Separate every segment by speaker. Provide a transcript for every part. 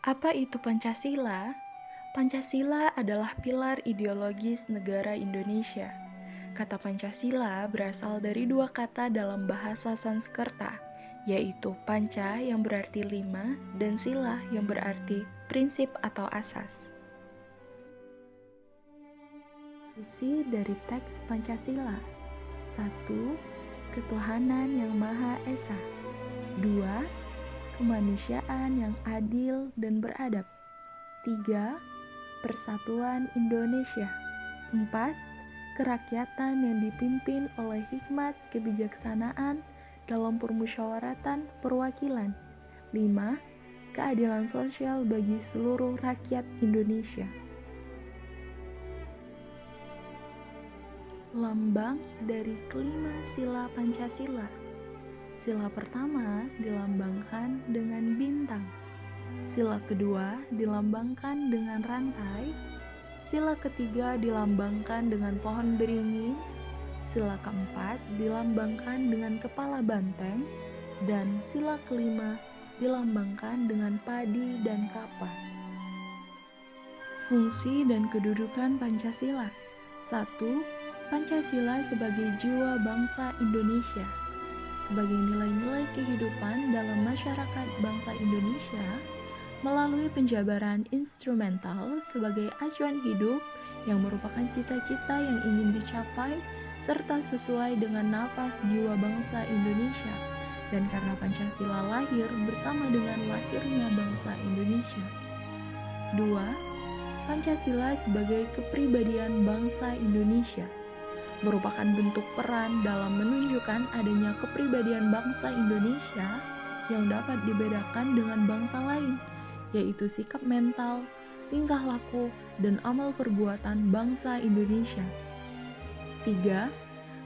Speaker 1: Apa itu Pancasila? Pancasila adalah pilar ideologis negara Indonesia. Kata Pancasila berasal dari dua kata dalam bahasa Sanskerta, yaitu panca yang berarti lima dan sila yang berarti prinsip atau asas. Isi dari teks Pancasila: 1. Ketuhanan yang Maha Esa. 2. Kemanusiaan yang adil dan beradab. 3. Persatuan Indonesia. 4. Kerakyatan yang dipimpin oleh hikmat kebijaksanaan dalam permusyawaratan perwakilan. 5. Keadilan sosial bagi seluruh rakyat Indonesia. Lambang dari kelima sila Pancasila. Sila pertama dilambangkan dengan bintang. Sila kedua dilambangkan dengan rantai. Sila ketiga dilambangkan dengan pohon beringin. Sila keempat dilambangkan dengan kepala banteng. Dan sila kelima dilambangkan dengan padi dan kapas. Fungsi dan kedudukan Pancasila. 1. Pancasila sebagai jiwa bangsa Indonesia. Sebagai nilai-nilai kehidupan dalam masyarakat bangsa Indonesia, melalui penjabaran instrumental sebagai acuan hidup yang merupakan cita-cita yang ingin dicapai serta sesuai dengan nafas jiwa bangsa Indonesia, dan karena Pancasila lahir bersama dengan lahirnya bangsa Indonesia. 2. Pancasila sebagai kepribadian bangsa Indonesia merupakan bentuk peran dalam menunjukkan adanya kepribadian bangsa Indonesia yang dapat dibedakan dengan bangsa lain, yaitu sikap mental, tingkah laku, dan amal perbuatan bangsa Indonesia. 3.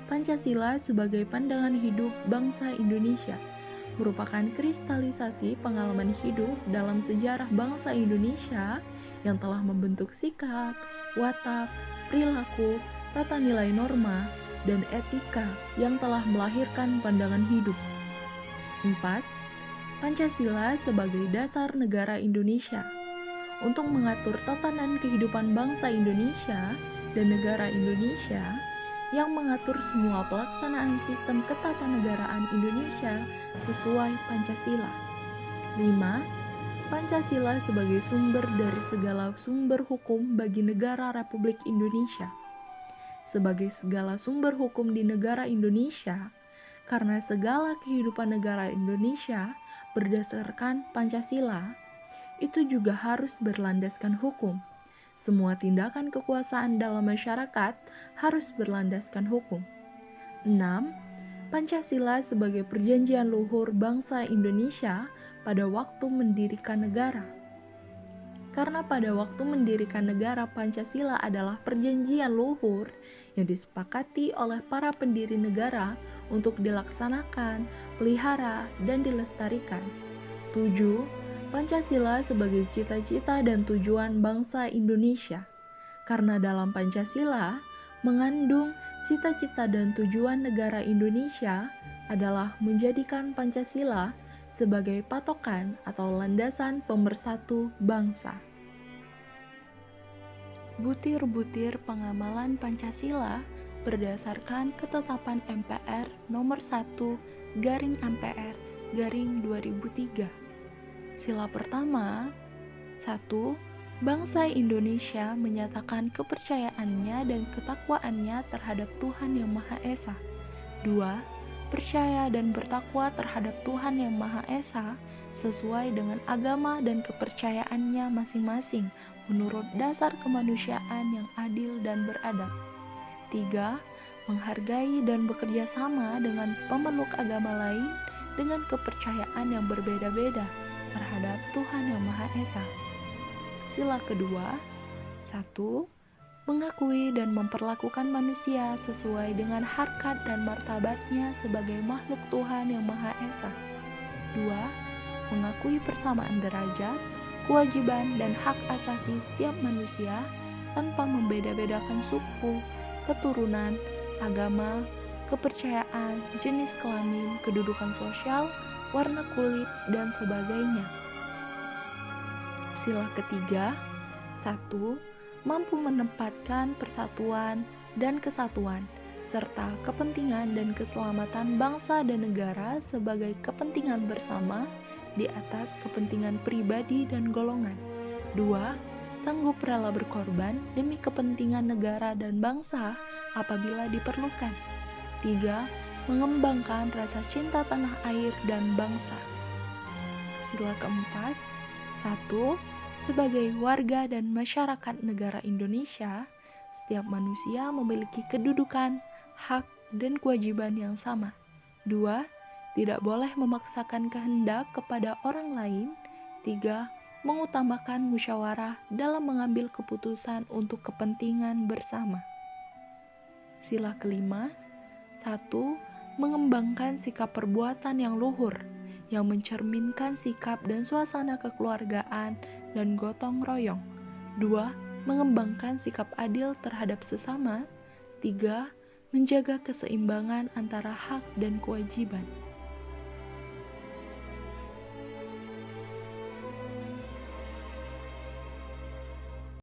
Speaker 1: Pancasila sebagai pandangan hidup bangsa Indonesia merupakan kristalisasi pengalaman hidup dalam sejarah bangsa Indonesia yang telah membentuk sikap, watak, perilaku, tata nilai norma, dan etika yang telah melahirkan pandangan hidup. 4. Pancasila sebagai dasar negara Indonesia untuk mengatur tatanan kehidupan bangsa Indonesia dan negara Indonesia yang mengatur semua pelaksanaan sistem ketatanegaraan Indonesia sesuai Pancasila. 5. Pancasila sebagai sumber dari segala sumber hukum bagi negara Republik Indonesia. Sebagai segala sumber hukum di negara Indonesia, karena segala kehidupan negara Indonesia berdasarkan Pancasila, itu juga harus berlandaskan hukum. Semua tindakan kekuasaan dalam masyarakat harus berlandaskan hukum. 6. Pancasila sebagai perjanjian luhur bangsa Indonesia pada waktu mendirikan negara. Karena pada waktu mendirikan negara, Pancasila adalah perjanjian luhur yang disepakati oleh para pendiri negara untuk dilaksanakan, pelihara, dan dilestarikan. 7. Pancasila sebagai cita-cita dan tujuan bangsa Indonesia. Karena dalam Pancasila mengandung cita-cita dan tujuan negara Indonesia adalah menjadikan Pancasila sebagai patokan atau landasan pemersatu bangsa. Butir-butir pengamalan Pancasila berdasarkan ketetapan MPR nomor 1/MPR/2003. Sila pertama, 1. Bangsa Indonesia menyatakan kepercayaannya dan ketakwaannya terhadap Tuhan Yang Maha Esa. 2. Percaya dan bertakwa terhadap Tuhan Yang Maha Esa sesuai dengan agama dan kepercayaannya masing-masing menurut dasar kemanusiaan yang adil dan beradab. 3. Menghargai dan bekerja sama dengan pemeluk agama lain dengan kepercayaan yang berbeda-beda terhadap Tuhan Yang Maha Esa. Sila kedua, 1. Mengakui dan memperlakukan manusia sesuai dengan harkat dan martabatnya sebagai makhluk Tuhan Yang Maha Esa. 2. Mengakui persamaan derajat, kewajiban, dan hak asasi setiap manusia tanpa membeda-bedakan suku, keturunan, agama, kepercayaan, jenis kelamin, kedudukan sosial, warna kulit, dan sebagainya. Sila ketiga, 1. Mampu menempatkan persatuan dan kesatuan, serta kepentingan dan keselamatan bangsa dan negara sebagai kepentingan bersama di atas kepentingan pribadi dan golongan. 2. Sanggup rela berkorban demi kepentingan negara dan bangsa apabila diperlukan. 3. Mengembangkan rasa cinta tanah air dan bangsa. Sila keempat, 1. Sebagai warga dan masyarakat negara Indonesia, setiap manusia memiliki kedudukan, hak, dan kewajiban yang sama. 2. Tidak boleh memaksakan kehendak kepada orang lain. 3. Mengutamakan musyawarah dalam mengambil keputusan untuk kepentingan bersama. Sila kelima, 1. Mengembangkan sikap perbuatan yang luhur, yang mencerminkan sikap dan suasana kekeluargaan dan gotong royong. 2. Mengembangkan sikap adil terhadap sesama. 3. Menjaga keseimbangan antara hak dan kewajiban.